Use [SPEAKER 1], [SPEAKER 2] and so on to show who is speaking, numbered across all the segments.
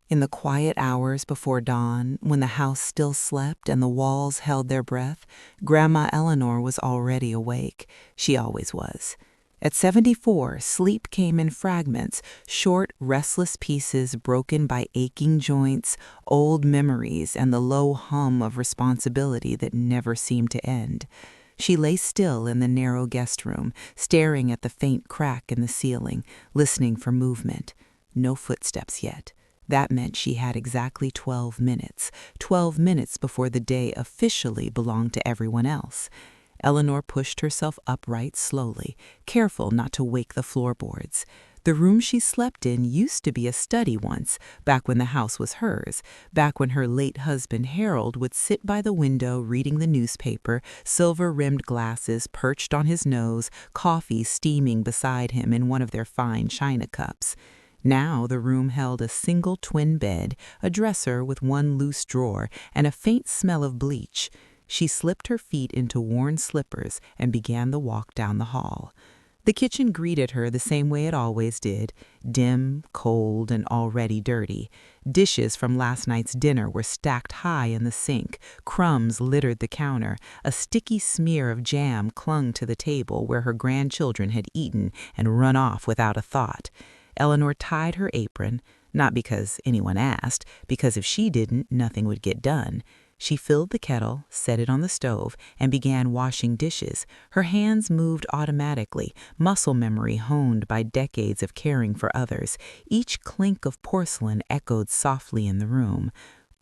[SPEAKER 1] In the quiet hours before dawn, when the house still slept and the walls held their breath, Grandma Eleanor was already awake. She always was. At 74, sleep came in fragments, short, restless pieces broken by aching joints, old memories, and the low hum of responsibility that never seemed to end. She lay still in the narrow guest room, staring at the faint crack in the ceiling, listening for movement. No footsteps yet. That meant she had exactly 12 minutes, 12 minutes before the day officially belonged to everyone else. Eleanor pushed herself upright slowly, careful not to wake the floorboards. The room she slept in used to be a study once, back when the house was hers, back when her late husband Harold would sit by the window reading the newspaper, silver-rimmed glasses perched on his nose, coffee steaming beside him in one of their fine china cups. Now the room held a single twin bed, a dresser with one loose drawer, and a faint smell of bleach. She slipped her feet into worn slippers and began the walk down the hall. The kitchen greeted her the same way it always did, dim, cold, and already dirty. Dishes from last night's dinner were stacked high in the sink, crumbs littered the counter, a sticky smear of jam clung to the table where her grandchildren had eaten and run off without a thought. Eleanor tied her apron, not because anyone asked, because if she didn't, nothing would get done. She filled the kettle, set it on the stove, and began washing dishes. Her hands moved automatically, muscle memory honed by decades of caring for others. Each clink of porcelain echoed softly in the room.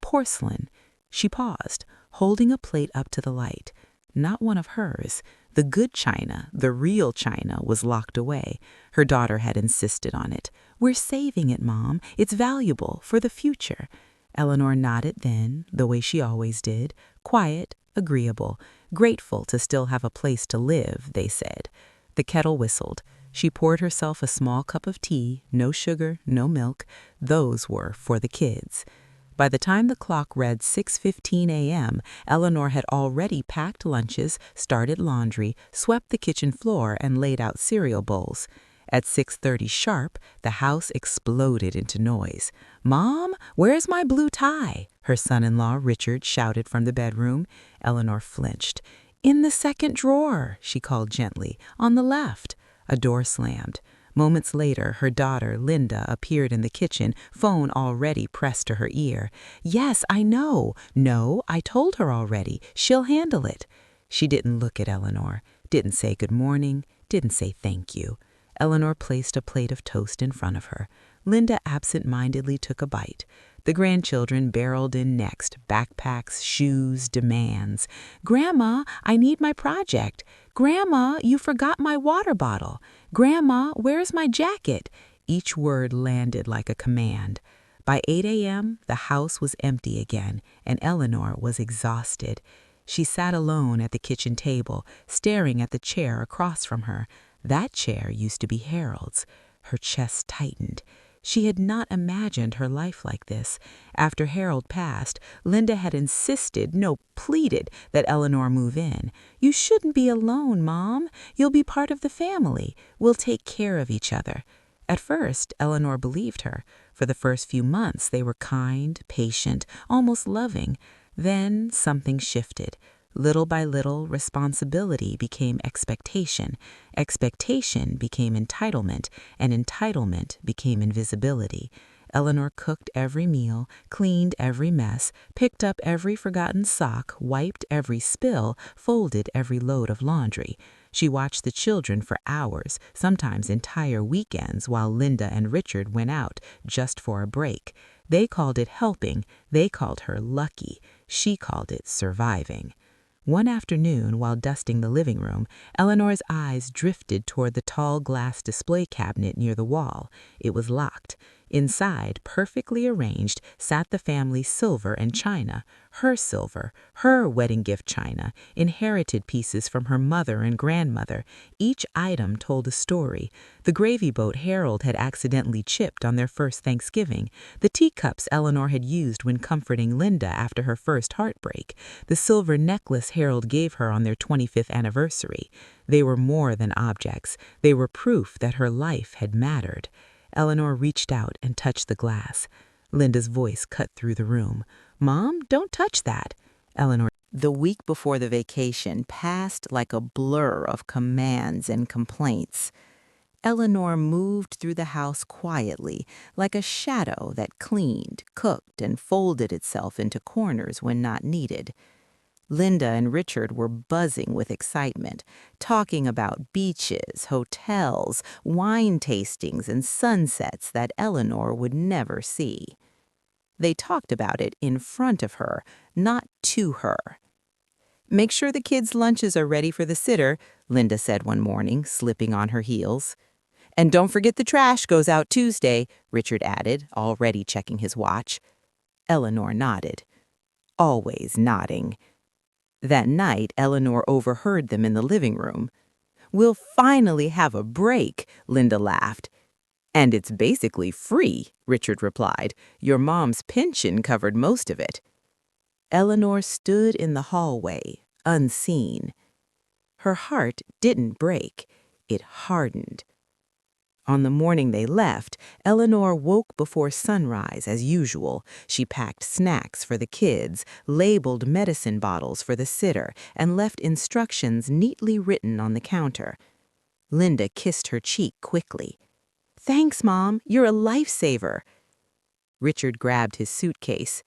[SPEAKER 1] Porcelain. She paused, holding a plate up to the light. Not one of hers. The good china, the real china, was locked away. Her daughter had insisted on it. "We're saving it, Mom. It's valuable for the future." Eleanor nodded then, the way she always did, quiet, agreeable, grateful to still have a place to live, they said. The kettle whistled. She poured herself a small cup of tea, no sugar, no milk. Those were for the kids. By the time the clock read 6:15 a.m., Eleanor had already packed lunches, started laundry, swept the kitchen floor, and laid out cereal bowls. At 6:30 sharp, the house exploded into noise. "Mom, where's my blue tie?" her son-in-law Richard shouted from the bedroom. Eleanor flinched. "In the second drawer," she called gently, "on the left." A door slammed. Moments later, her daughter, Linda, appeared in the kitchen, phone already pressed to her ear. "Yes, I know. No, I told her already. She'll handle it." She didn't look at Eleanor, didn't say good morning, didn't say thank you. Eleanor placed a plate of toast in front of her. Linda absent-mindedly took a bite. The grandchildren barreled in next, backpacks, shoes, demands. "Grandma, I need my project. Grandma, you forgot my water bottle. Grandma, where's my jacket?" Each word landed like a command. By 8 a.m., the house was empty again, and Eleanor was exhausted. She sat alone at the kitchen table, staring at the chair across from her. That chair used to be Harold's. Her chest tightened. She had not imagined her life like this. After Harold passed, Linda had insisted, no, pleaded, that Eleanor move in. "You shouldn't be alone, Mom. You'll be part of the family. We'll take care of each other." At first, Eleanor believed her. For the first few months, they were kind, patient, almost loving. Then something shifted. Little by little, responsibility became expectation. Expectation became entitlement, and entitlement became invisibility. Eleanor cooked every meal, cleaned every mess, picked up every forgotten sock, wiped every spill, folded every load of laundry. She watched the children for hours, sometimes entire weekends, while Linda and Richard went out just for a break. They called it helping. They called her lucky. She called it surviving. One afternoon, while dusting the living room, Eleanor's eyes drifted toward the tall glass display cabinet near the wall. It was locked. Inside, perfectly arranged, sat the family's silver and china. Her silver, her wedding gift china, inherited pieces from her mother and grandmother. Each item told a story. The gravy boat Harold had accidentally chipped on their first Thanksgiving. The teacups Eleanor had used when comforting Linda after her first heartbreak. The silver necklace Harold gave her on their 25th anniversary. They were more than objects. They were proof that her life had mattered. Eleanor reached out and touched the glass. Linda's voice cut through the room. "Mom, don't touch that." Eleanor. The week before the vacation passed like a blur of commands and complaints. Eleanor moved through the house quietly, like a shadow that cleaned, cooked, and folded itself into corners when not needed. Linda and Richard were buzzing with excitement, talking about beaches, hotels, wine tastings, and sunsets that Eleanor would never see. They talked about it in front of her, not to her. "Make sure the kids' lunches are ready for the sitter," Linda said one morning, slipping on her heels. "And don't forget the trash goes out Tuesday," Richard added, already checking his watch. Eleanor nodded. Always nodding. That night, Eleanor overheard them in the living room. "We'll finally have a break," Linda laughed. "And it's basically free," Richard replied. "Your mom's pension covered most of it." Eleanor stood in the hallway, unseen. Her heart didn't break, it hardened. On the morning they left, Eleanor woke before sunrise as usual. She packed snacks for the kids, labeled medicine bottles for the sitter, and left instructions neatly written on the counter. Linda kissed her cheek quickly. "Thanks, Mom. You're a lifesaver." Richard grabbed his suitcase.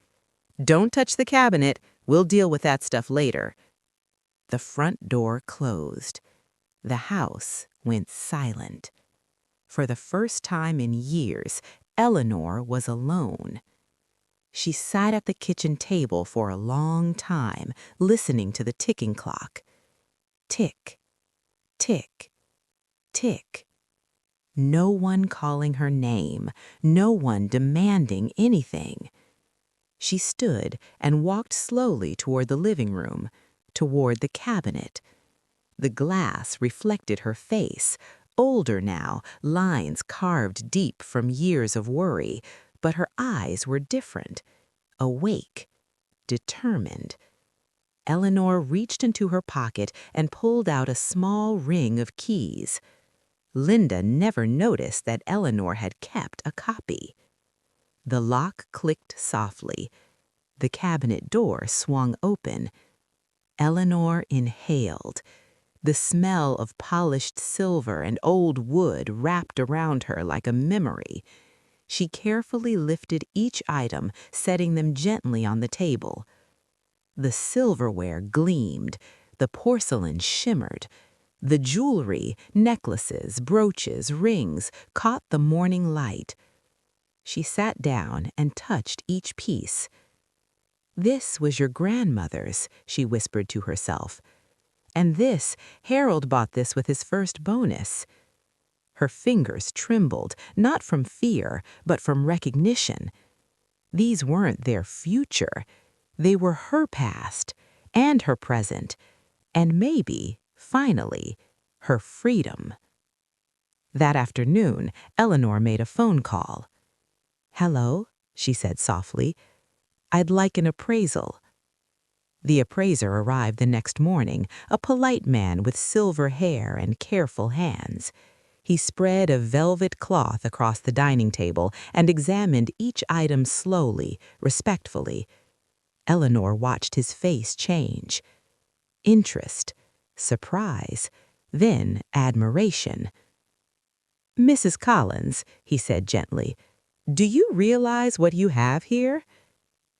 [SPEAKER 1] "Don't touch the cabinet. We'll deal with that stuff later." The front door closed. The house went silent. For the first time in years, Eleanor was alone. She sat at the kitchen table for a long time, listening to the ticking clock. Tick, tick, tick. No one calling her name, no one demanding anything. She stood and walked slowly toward the living room, toward the cabinet. The glass reflected her face, older now, lines carved deep from years of worry, but her eyes were different, awake, determined. Eleanor reached into her pocket and pulled out a small ring of keys. Linda never noticed that Eleanor had kept a copy. The lock clicked softly. The cabinet door swung open. Eleanor inhaled. The smell of polished silver and old wood wrapped around her like a memory. She carefully lifted each item, setting them gently on the table. The silverware gleamed. The porcelain shimmered. The jewelry, necklaces, brooches, rings, caught the morning light. She sat down and touched each piece. "This was your grandmother's," she whispered to herself. "And this, Harold bought this with his first bonus." Her fingers trembled, not from fear, but from recognition. These weren't their future. They were her past, and her present, and maybe, finally, her freedom. That afternoon, Eleanor made a phone call. "Hello," she said softly. "I'd like an appraisal." The appraiser arrived the next morning, a polite man with silver hair and careful hands. He spread a velvet cloth across the dining table and examined each item slowly, respectfully. Eleanor watched his face change. Interest, surprise, then admiration. "Mrs. Collins," he said gently, "do you realize what you have here?"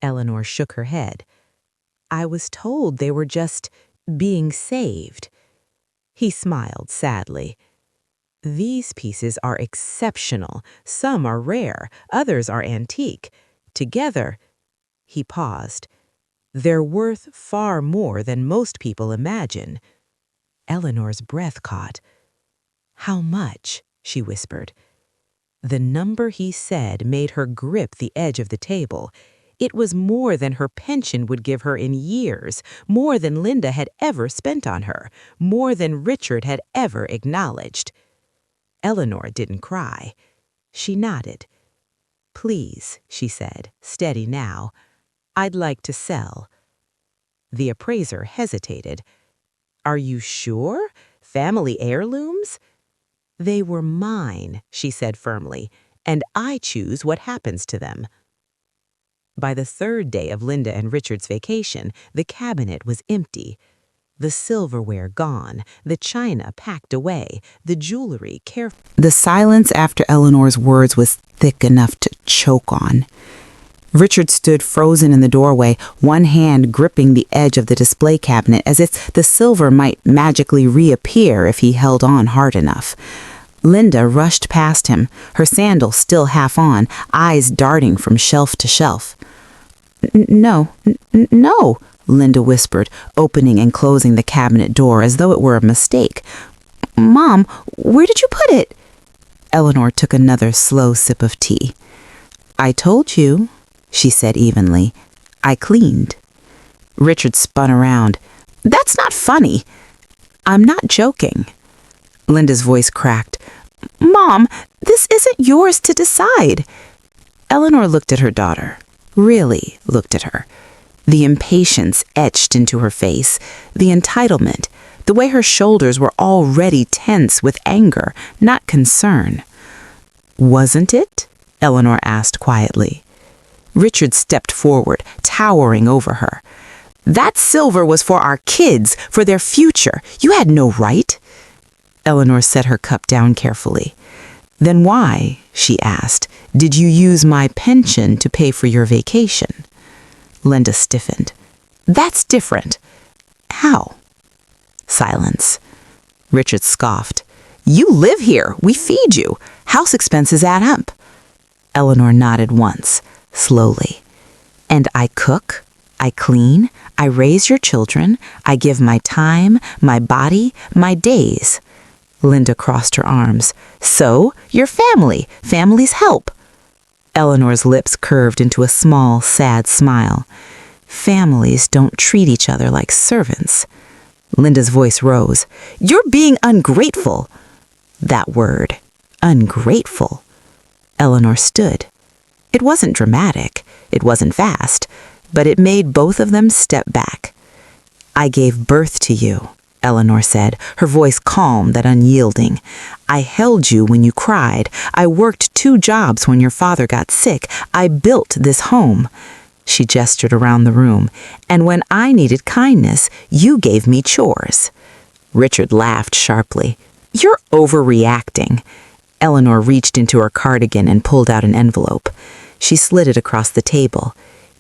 [SPEAKER 1] Eleanor shook her head. "I was told they were just being saved." He smiled sadly. "These pieces are exceptional. Some are rare, others are antique. Together," he paused, "they're worth far more than most people imagine." Eleanor's breath caught. "How much?" she whispered. The number he said made her grip the edge of the table. It was more than her pension would give her in years, more than Linda had ever spent on her, more than Richard had ever acknowledged. Eleanor didn't cry. She nodded. "Please," she said, steady now, "I'd like to sell." The appraiser hesitated. "Are you sure? Family heirlooms?" "They were mine," she said firmly, "and I choose what happens to them." By the third day of Linda and Richard's vacation, the cabinet was empty. The silverware gone, the china packed away, the jewelry carefully. The silence after Eleanor's words was thick enough to choke on. Richard stood frozen in the doorway, one hand gripping the edge of the display cabinet as if the silver might magically reappear if he held on hard enough. Linda rushed past him, her sandal still half on, eyes darting from shelf to shelf. No, Linda whispered, opening and closing the cabinet door as though it were a mistake. Mom, where did you put it? Eleanor took another slow sip of tea. I told you, she said evenly. I cleaned. Richard spun around. That's not funny. I'm not joking. Linda's voice cracked. Mom, this isn't yours to decide. Eleanor looked at her daughter. Really looked at her. The impatience etched into her face, the entitlement, the way her shoulders were already tense with anger, not concern. Wasn't it? Eleanor asked quietly. Richard stepped forward, towering over her. That silver was for our kids, for their future. You had no right. Eleanor set her cup down carefully. Then why, she asked, did you use my pension to pay for your vacation? Linda stiffened. That's different. How? Silence. Richard scoffed. You live here. We feed you. House expenses add up. Eleanor nodded once, slowly. And I cook, I clean, I raise your children, I give my time, my body, my days. Linda crossed her arms. So, your family. Families help. Eleanor's lips curved into a small, sad smile. Families don't treat each other like servants. Linda's voice rose. You're being ungrateful. That word, ungrateful. Eleanor stood. It wasn't dramatic. It wasn't fast. But it made both of them step back. I gave birth to you, Eleanor said, her voice calm but unyielding. I held you when you cried. I worked 2 jobs when your father got sick. I built this home. She gestured around the room. And when I needed kindness, you gave me chores. Richard laughed sharply. You're overreacting. Eleanor reached into her cardigan and pulled out an envelope. She slid it across the table.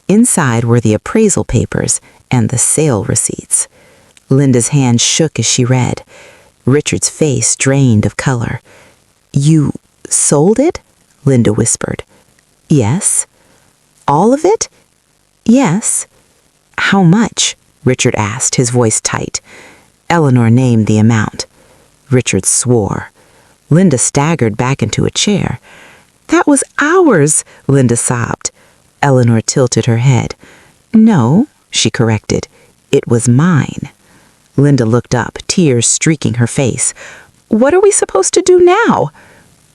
[SPEAKER 1] Inside were the appraisal papers and the sale receipts. Linda's hand shook as she read. Richard's face drained of color. You sold it? Linda whispered. Yes. All of it? Yes. How much? Richard asked, his voice tight. Eleanor named the amount. Richard swore. Linda staggered back into a chair. That was ours, Linda sobbed. Eleanor tilted her head. No, she corrected. It was mine. Linda looked up, tears streaking her face. What are we supposed to do now?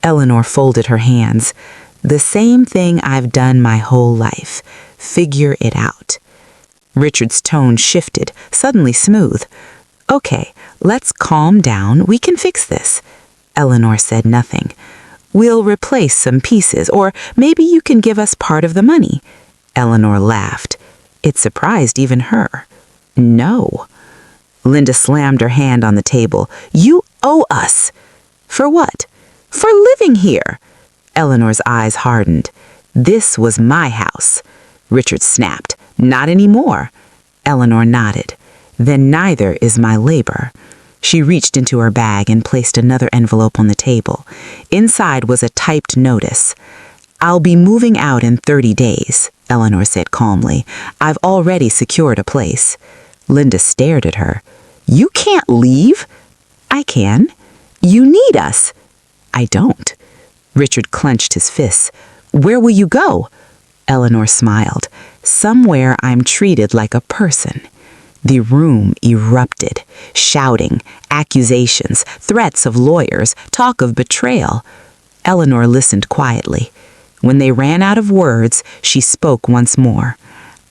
[SPEAKER 1] Eleanor folded her hands. The same thing I've done my whole life. Figure it out. Richard's tone shifted, suddenly smooth. Okay, let's calm down. We can fix this. Eleanor said nothing. We'll replace some pieces, or maybe you can give us part of the money. Eleanor laughed. It surprised even her. No. Linda slammed her hand on the table. You owe us. For what? For living here. Eleanor's eyes hardened. This was my house. Richard snapped. Not anymore. Eleanor nodded. Then neither is my labor. She reached into her bag and placed another envelope on the table. Inside was a typed notice. I'll be moving out in 30 days, Eleanor said calmly. I've already secured a place. Linda stared at her. You can't leave. I can. You need us. I don't. Richard clenched his fists. Where will you go? Eleanor smiled. Somewhere I'm treated like a person. The room erupted, shouting, accusations, threats of lawyers, talk of betrayal. Eleanor listened quietly. When they ran out of words, she spoke once more.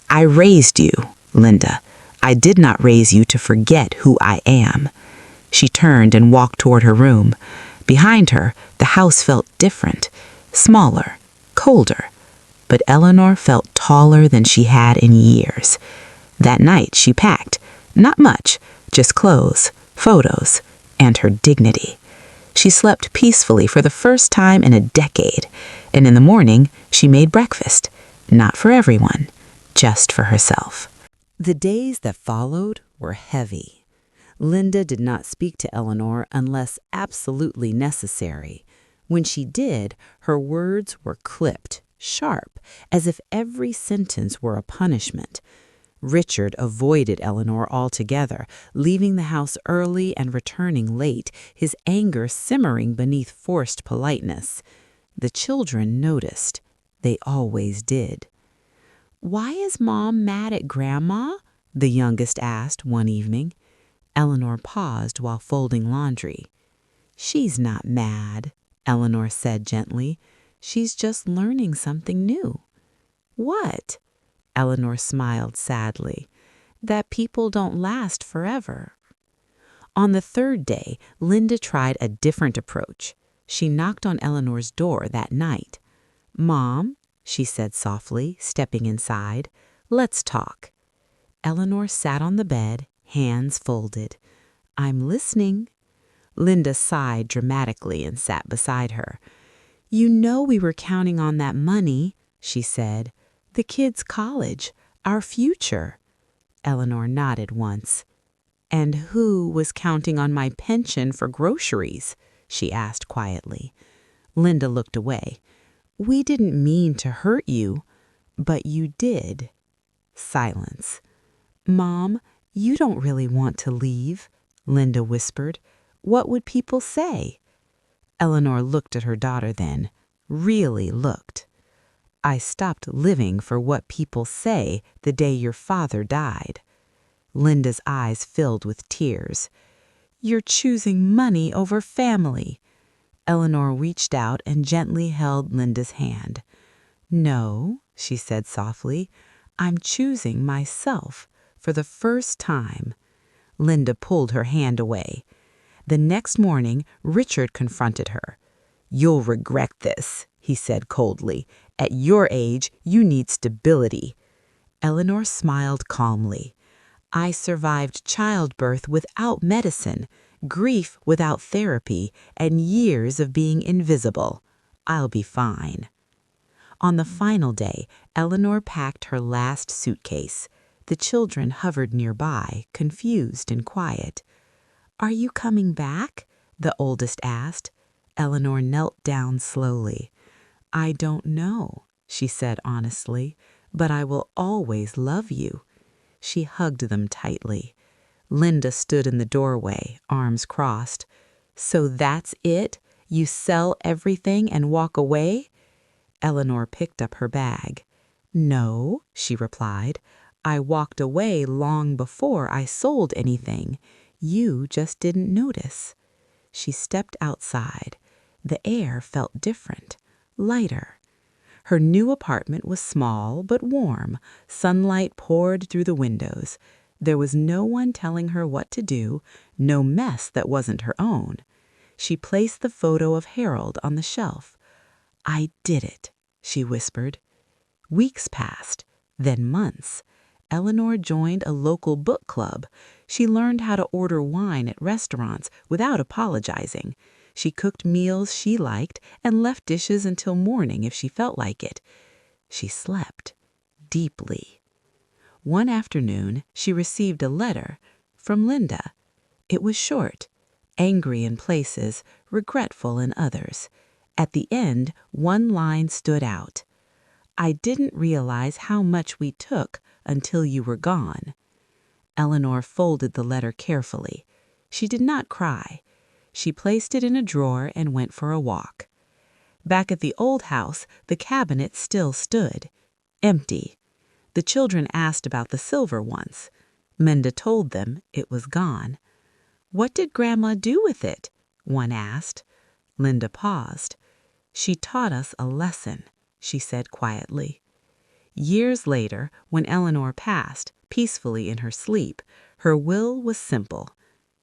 [SPEAKER 1] I raised you, Linda. I did not raise you to forget who I am. She turned and walked toward her room. Behind her, the house felt different, smaller, colder. but Eleanor felt taller than she had in years. That night she packed, not much, just clothes, photos, and her dignity. She slept peacefully for the first time in a decade, and in the morning she made breakfast, not for everyone, just for herself. The days that followed were heavy. Linda did not speak to Eleanor unless absolutely necessary. When she did, her words were clipped, sharp, as if every sentence were a punishment. Richard avoided Eleanor altogether, leaving the house early and returning late, his anger simmering beneath forced politeness. The children noticed. They always did. "Why is Mom mad at Grandma?" the youngest asked one evening. Eleanor paused while folding laundry. "She's not mad," Eleanor said gently. "She's just learning something new." "What?" Eleanor smiled sadly. "That people don't last forever." On the third day, Linda tried a different approach. She knocked on Eleanor's door that night. "Mom," she said softly, stepping inside, "let's talk." Eleanor sat on the bed, hands folded. "I'm listening." Linda sighed dramatically and sat beside her. "You know we were counting on that money," she said. "The kids' college, our future." Eleanor nodded once. "And who was counting on my pension for groceries?" she asked quietly. Linda looked away. "We didn't mean to hurt you, but you did." Silence. "Mom, you don't really want to leave," Linda whispered. "What would people say?" Eleanor looked at her daughter then, really looked. "I stopped living for what people say the day your father died." Linda's eyes filled with tears. "You're choosing money over family." Eleanor reached out and gently held Linda's hand. "No," she said softly, "I'm choosing myself for the first time." Linda pulled her hand away. The next morning, Richard confronted her. "You'll regret this," he said coldly. "At your age, you need stability." Eleanor smiled calmly. "I survived childbirth without medicine, grief without therapy, and years of being invisible. I'll be fine." On the final day, Eleanor packed her last suitcase. The children hovered nearby, confused and quiet. "Are you coming back?" the oldest asked. Eleanor knelt down slowly. "I don't know," she said honestly, "but I will always love you." She hugged them tightly. Linda stood in the doorway, arms crossed. "So that's it? You sell everything and walk away?" Eleanor picked up her bag. "No," she replied. "I walked away long before I sold anything. You just didn't notice." She stepped outside. The air felt different, lighter. Her new apartment was small but warm. Sunlight poured through the windows. There was no one telling her what to do, no mess that wasn't her own. She placed the photo of Harold on the shelf. "I did it," she whispered. Weeks passed, then months. Eleanor joined a local book club. She learned how to order wine at restaurants without apologizing. She cooked meals she liked and left dishes until morning if she felt like it. She slept deeply. One afternoon, she received a letter from Linda. It was short, angry in places, regretful in others. At the end, one line stood out. "I didn't realize how much we took until you were gone." Eleanor folded the letter carefully. She did not cry. She placed it in a drawer and went for a walk. Back at the old house, the cabinet still stood, empty. The children asked about the silver once. Minda told them it was gone. "What did Grandma do with it?" one asked. Linda paused. "She taught us a lesson," she said quietly. Years later, when Eleanor passed, peacefully in her sleep, her will was simple.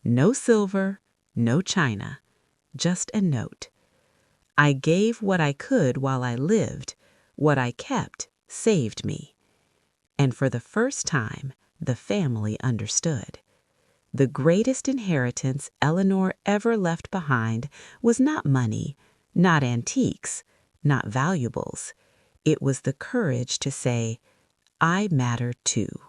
[SPEAKER 1] No silver, no china, just a note. "I gave what I could while I lived. What I kept saved me. And for the first time, the family understood. The greatest inheritance Eleanor ever left behind was not money, not antiques, not valuables. It was the courage to say, I matter too.